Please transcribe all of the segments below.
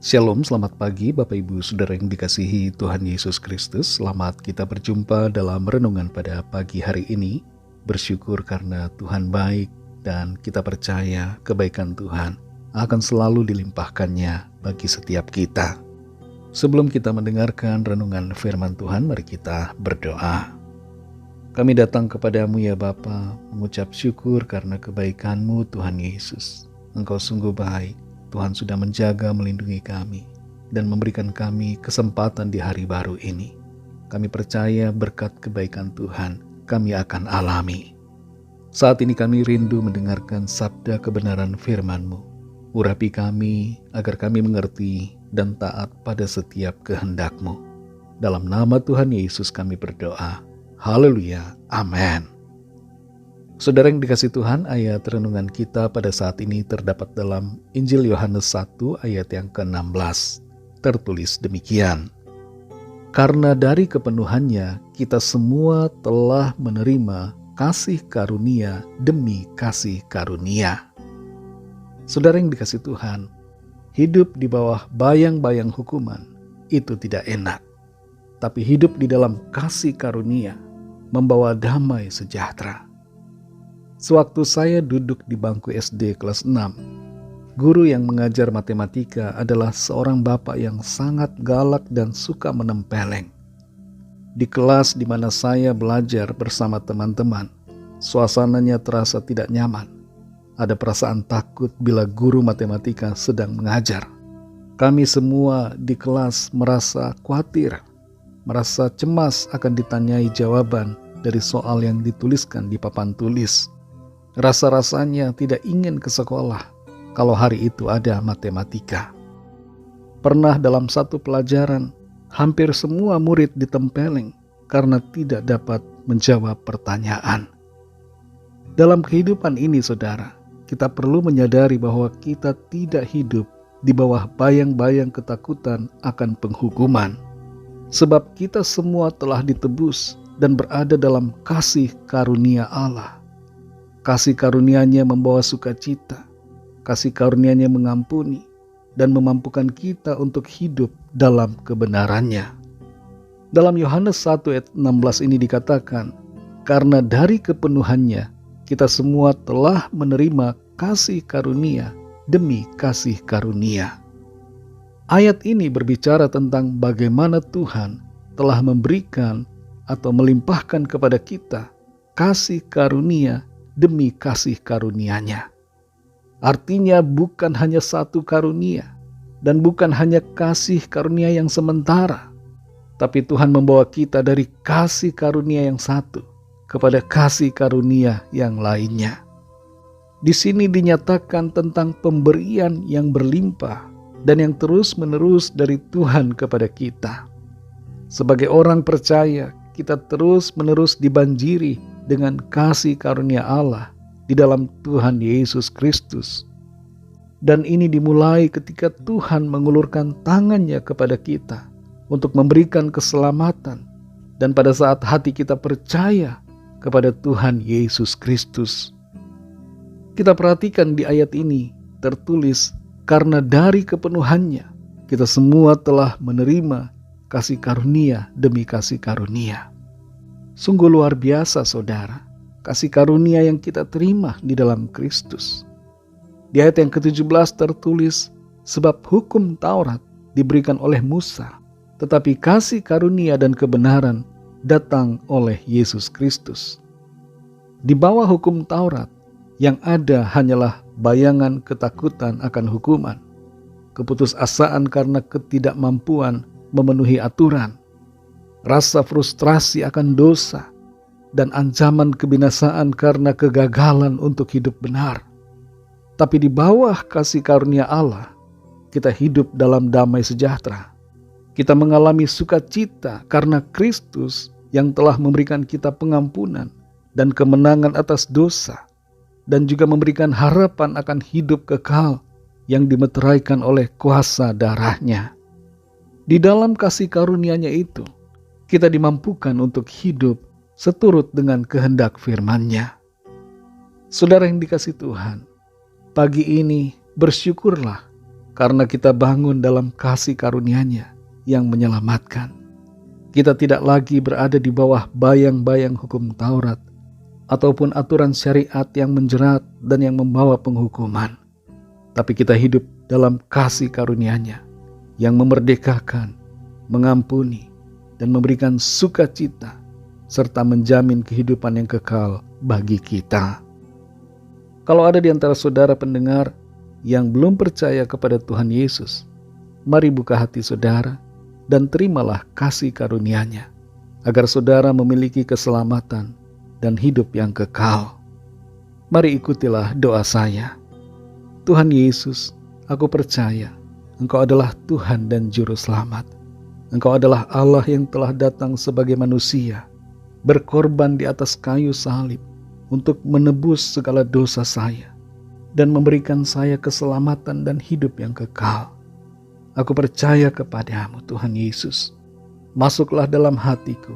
Shalom, selamat pagi Bapak Ibu Saudara yang dikasihi Tuhan Yesus Kristus. Selamat kita berjumpa dalam renungan pada pagi hari ini. Bersyukur karena Tuhan baik dan kita percaya kebaikan Tuhan akan selalu dilimpahkannya bagi setiap kita. Sebelum kita mendengarkan renungan firman Tuhan, mari kita berdoa. Kami datang kepadamu ya Bapa, mengucap syukur karena kebaikan-Mu Tuhan Yesus. Engkau sungguh baik. Tuhan sudah menjaga, melindungi kami, dan memberikan kami kesempatan di hari baru ini. Kami percaya berkat kebaikan Tuhan, kami akan alami. Saat ini kami rindu mendengarkan sabda kebenaran firman-Mu. Urapi kami, agar kami mengerti dan taat pada setiap kehendak-Mu. Dalam nama Tuhan Yesus kami berdoa. Haleluya, amin. Saudara yang dikasih Tuhan, ayat renungan kita pada saat ini terdapat dalam Injil Yohanes 1 ayat yang ke-16. Tertulis demikian. Karena dari kepenuhannya kita semua telah menerima kasih karunia demi kasih karunia. Saudara yang dikasih Tuhan, hidup di bawah bayang-bayang hukuman itu tidak enak. Tapi hidup di dalam kasih karunia membawa damai sejahtera. Sewaktu saya duduk di bangku SD kelas 6, guru yang mengajar matematika adalah seorang bapak yang sangat galak dan suka menempeleng. Di kelas di mana saya belajar bersama teman-teman, suasananya terasa tidak nyaman. Ada perasaan takut bila guru matematika sedang mengajar. Kami semua di kelas merasa khawatir, merasa cemas akan ditanyai jawaban dari soal yang dituliskan di papan tulis. Rasa-rasanya tidak ingin ke sekolah kalau hari itu ada matematika. Pernah dalam satu pelajaran, hampir semua murid ditempeleng karena tidak dapat menjawab pertanyaan. Dalam kehidupan ini, saudara, kita perlu menyadari bahwa kita tidak hidup di bawah bayang-bayang ketakutan akan penghukuman. Sebab kita semua telah ditebus dan berada dalam kasih karunia Allah. Kasih karunia-Nya membawa sukacita, kasih karunia-Nya mengampuni, dan memampukan kita untuk hidup dalam kebenaran-Nya. Dalam Yohanes 1 ayat 16 ini dikatakan, karena dari kepenuhannya kita semua telah menerima kasih karunia demi kasih karunia. Ayat ini berbicara tentang bagaimana Tuhan telah memberikan atau melimpahkan kepada kita kasih karunia demi kasih karunia-Nya. Artinya bukan hanya satu karunia dan bukan hanya kasih karunia yang sementara, tapi Tuhan membawa kita dari kasih karunia yang satu kepada kasih karunia yang lainnya. Di sini dinyatakan tentang pemberian yang berlimpah dan yang terus-menerus dari Tuhan kepada kita. Sebagai orang percaya, kita terus-menerus dibanjiri dengan kasih karunia Allah di dalam Tuhan Yesus Kristus. Dan ini dimulai ketika Tuhan mengulurkan tangan-Nya kepada kita untuk memberikan keselamatan. Dan pada saat hati kita percaya kepada Tuhan Yesus Kristus. Kita perhatikan di ayat ini tertulis, karena dari kepenuhannya kita semua telah menerima kasih karunia demi kasih karunia. Sungguh luar biasa, saudara, kasih karunia yang kita terima di dalam Kristus. Di ayat yang ke-17 tertulis, sebab hukum Taurat diberikan oleh Musa, tetapi kasih karunia dan kebenaran datang oleh Yesus Kristus. Di bawah hukum Taurat, yang ada hanyalah bayangan ketakutan akan hukuman, keputusasaan karena ketidakmampuan memenuhi aturan, rasa frustrasi akan dosa, dan ancaman kebinasaan karena kegagalan untuk hidup benar. Tapi di bawah kasih karunia Allah, kita hidup dalam damai sejahtera. Kita mengalami sukacita karena Kristus yang telah memberikan kita pengampunan dan kemenangan atas dosa, dan juga memberikan harapan akan hidup kekal yang dimeteraikan oleh kuasa darah-Nya. Di dalam kasih karunia-Nya itu, kita dimampukan untuk hidup seturut dengan kehendak firman-Nya. Saudara yang dikasih Tuhan, pagi ini bersyukurlah karena kita bangun dalam kasih karunia-Nya yang menyelamatkan. Kita tidak lagi berada di bawah bayang-bayang hukum Taurat ataupun aturan syariat yang menjerat dan yang membawa penghukuman. Tapi kita hidup dalam kasih karunia-Nya yang memerdekakan, mengampuni, dan memberikan sukacita, serta menjamin kehidupan yang kekal bagi kita. Kalau ada di antara saudara pendengar yang belum percaya kepada Tuhan Yesus, mari buka hati saudara dan terimalah kasih karunia-Nya, agar saudara memiliki keselamatan dan hidup yang kekal. Mari ikutilah doa saya. Tuhan Yesus, aku percaya Engkau adalah Tuhan dan Juru Selamat. Engkau adalah Allah yang telah datang sebagai manusia, berkorban di atas kayu salib untuk menebus segala dosa saya dan memberikan saya keselamatan dan hidup yang kekal. Aku percaya kepadamu, Tuhan Yesus. Masuklah dalam hatiku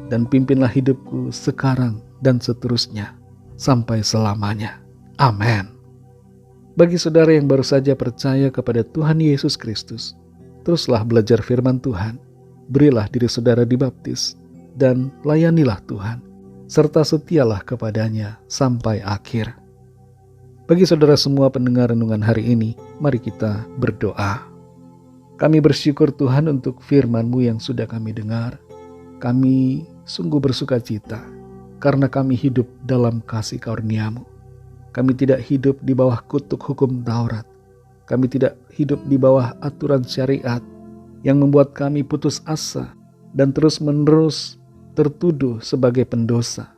dan pimpinlah hidupku sekarang dan seterusnya sampai selamanya. Amin. Bagi saudara yang baru saja percaya kepada Tuhan Yesus Kristus, teruslah belajar firman Tuhan, berilah diri saudara dibaptis, dan layanilah Tuhan, serta setialah kepadanya sampai akhir. Bagi saudara semua pendengar renungan hari ini, mari kita berdoa. Kami bersyukur Tuhan untuk firman-Mu yang sudah kami dengar. Kami sungguh bersuka cita karena kami hidup dalam kasih karunia-Mu. Kami tidak hidup di bawah kutuk hukum Taurat. Kami tidak hidup di bawah aturan syariat yang membuat kami putus asa dan terus-menerus tertuduh sebagai pendosa.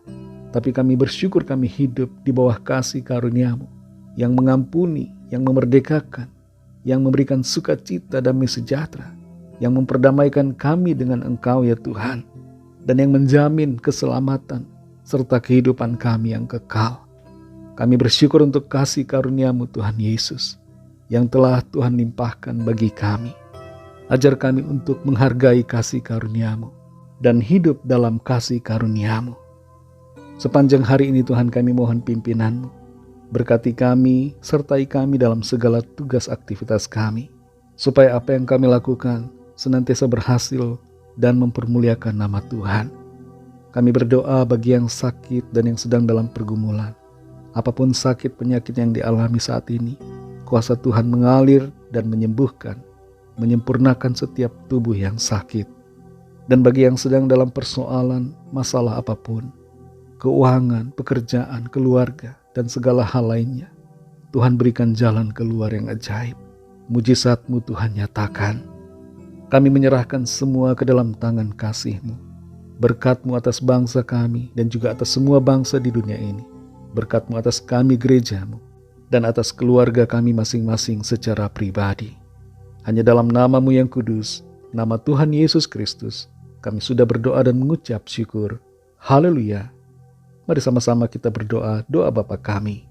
Tapi kami bersyukur kami hidup di bawah kasih karunia-Mu yang mengampuni, yang memerdekakan, yang memberikan sukacita damai sejahtera, yang memperdamaikan kami dengan Engkau ya Tuhan, dan yang menjamin keselamatan serta kehidupan kami yang kekal. Kami bersyukur untuk kasih karunia-Mu Tuhan Yesus yang telah Tuhan limpahkan bagi kami. Ajar kami untuk menghargai kasih karunia-Mu dan hidup dalam kasih karunia-Mu. Sepanjang hari ini Tuhan kami mohon pimpinan-Mu. Berkati kami, sertai kami dalam segala tugas aktivitas kami, supaya apa yang kami lakukan senantiasa berhasil dan mempermuliakan nama Tuhan. Kami berdoa bagi yang sakit dan yang sedang dalam pergumulan. Apapun sakit penyakit yang dialami saat ini, kuasa Tuhan mengalir dan menyembuhkan, menyempurnakan setiap tubuh yang sakit. Dan bagi yang sedang dalam persoalan, masalah apapun, keuangan, pekerjaan, keluarga, dan segala hal lainnya, Tuhan berikan jalan keluar yang ajaib. Mujizat-Mu Tuhan nyatakan. Kami menyerahkan semua ke dalam tangan kasih-Mu. Berkat-Mu atas bangsa kami dan juga atas semua bangsa di dunia ini. Berkat-Mu atas kami gereja-Mu dan atas keluarga kami masing-masing secara pribadi. Hanya dalam nama-Mu yang kudus, nama Tuhan Yesus Kristus, kami sudah berdoa dan mengucap syukur. Haleluya. Mari sama-sama kita berdoa doa Bapa kami.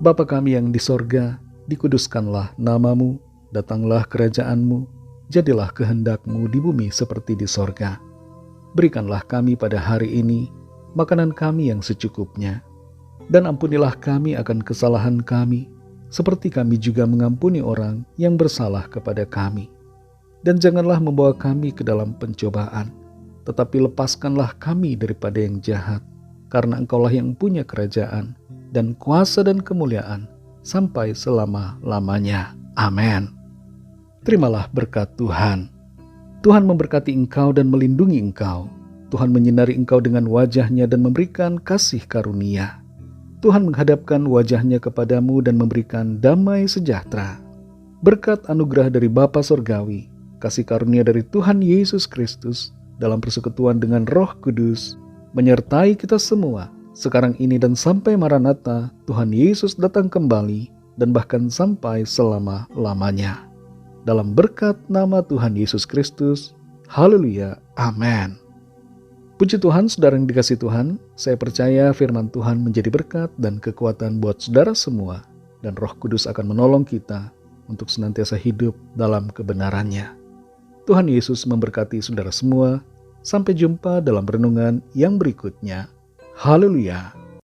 Bapa kami yang di sorga, dikuduskanlah nama-Mu, datanglah kerajaan-Mu, jadilah kehendak-Mu di bumi seperti di sorga. Berikanlah kami pada hari ini makanan kami yang secukupnya. Dan ampunilah kami akan kesalahan kami, seperti kami juga mengampuni orang yang bersalah kepada kami. Dan janganlah membawa kami ke dalam pencobaan, tetapi lepaskanlah kami daripada yang jahat, karena Engkaulah yang punya kerajaan, dan kuasa dan kemuliaan, sampai selama-lamanya. Amin. Terimalah berkat Tuhan. Tuhan memberkati engkau dan melindungi engkau. Tuhan menyinari engkau dengan wajah-Nya dan memberikan kasih karunia. Tuhan menghadapkan wajah-Nya kepadamu dan memberikan damai sejahtera. Berkat anugerah dari Bapa Surgawi, kasih karunia dari Tuhan Yesus Kristus, dalam persekutuan dengan Roh Kudus, menyertai kita semua, sekarang ini dan sampai Maranatha, Tuhan Yesus datang kembali, dan bahkan sampai selama-lamanya. Dalam berkat nama Tuhan Yesus Kristus, haleluya, amin. Puji Tuhan, saudara yang dikasihi Tuhan, saya percaya firman Tuhan menjadi berkat dan kekuatan buat saudara semua, dan Roh Kudus akan menolong kita untuk senantiasa hidup dalam kebenarannya. Tuhan Yesus memberkati saudara semua. Sampai jumpa dalam renungan yang berikutnya. Haleluya.